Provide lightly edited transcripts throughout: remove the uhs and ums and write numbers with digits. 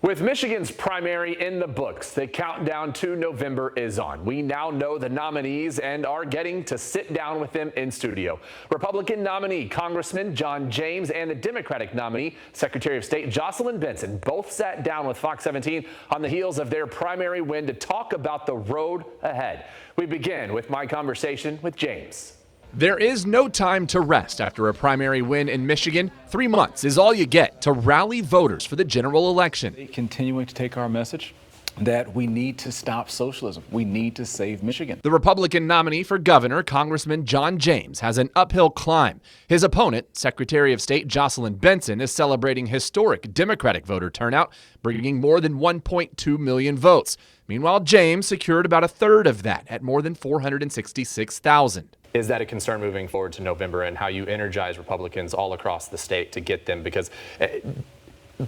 With Michigan's primary in the books, the countdown to November is on. We now know the nominees and are getting to sit down with them in studio. Republican nominee Congressman John James and the Democratic nominee Secretary of State Jocelyn Benson both sat down with Fox 17 on the heels of their primary win to talk about the road ahead. We begin with my conversation with James. There is no time to rest after a primary win in Michigan. 3 months is all you get to rally voters for the general election. Continuing to take our message that we need to stop socialism. We need to save Michigan. The Republican nominee for governor, Congressman John James, has an uphill climb. His opponent, Secretary of State Jocelyn Benson, is celebrating historic Democratic voter turnout, bringing more than 1.2 million votes. Meanwhile, James secured about a third of that at more than 466,000. Is that a concern moving forward to November and how you energize Republicans all across the state to get them? Because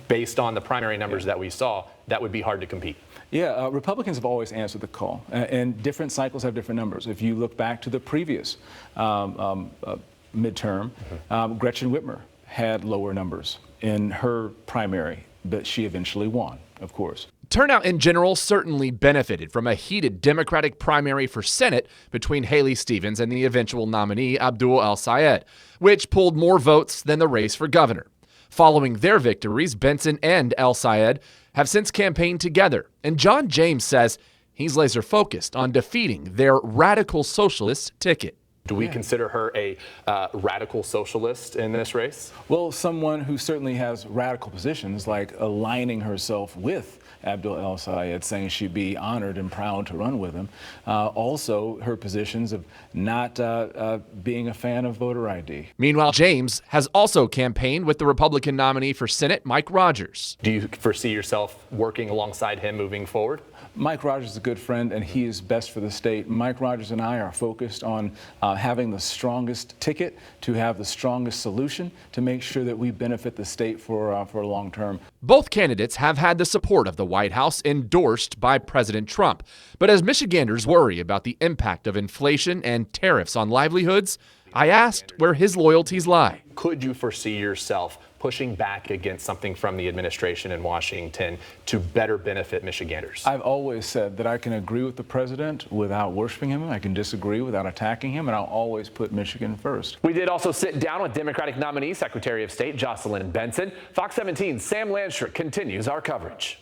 based on the primary numbers that we saw, that would be hard to compete. Yeah, Republicans have always answered the call, and different cycles have different numbers. If you look back to the previous midterm, Gretchen Whitmer had lower numbers in her primary, but she eventually won, of course. Turnout in general certainly benefited from a heated Democratic primary for Senate between Haley Stevens and the eventual nominee Abdul El-Sayed, which pulled more votes than the race for governor. Following their victories, Benson and El-Sayed have since campaigned together, and John James says he's laser focused on defeating their radical socialist ticket. Do we consider her a radical socialist in this race? Well, someone who certainly has radical positions, like aligning herself with Abdul El-Sayed, saying she'd be honored and proud to run with him. Also, her positions of not being a fan of voter ID. Meanwhile, James has also campaigned with the Republican nominee for Senate, Mike Rogers. Do you foresee yourself working alongside him moving forward? Mike Rogers is a good friend, and he is best for the state. Mike Rogers and I are focused on having the strongest ticket, to have the strongest solution, to make sure that we benefit the state for long term. Both candidates have had the support of the White House endorsed by President Trump. But as Michiganders worry about the impact of inflation and tariffs on livelihoods, I asked where his loyalties lie. Could you foresee yourself pushing back against something from the administration in Washington to better benefit Michiganders? I've always said that I can agree with the president without worshiping him. I can disagree without attacking him, and I'll always put Michigan first. We did also sit down with Democratic nominee Secretary of State Jocelyn Benson. Fox 17's Sam Landstrom continues our coverage.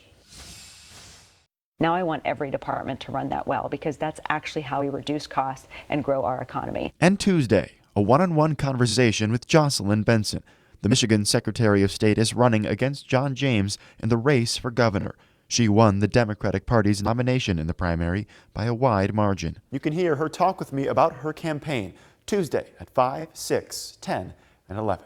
Now I want every department to run that well, because that's actually how we reduce costs and grow our economy. And Tuesday, a one-on-one conversation with Jocelyn Benson. The Michigan Secretary of State is running against John James in the race for governor. She won the Democratic Party's nomination in the primary by a wide margin. You can hear her talk with me about her campaign Tuesday at 5, 6, 10, and 11.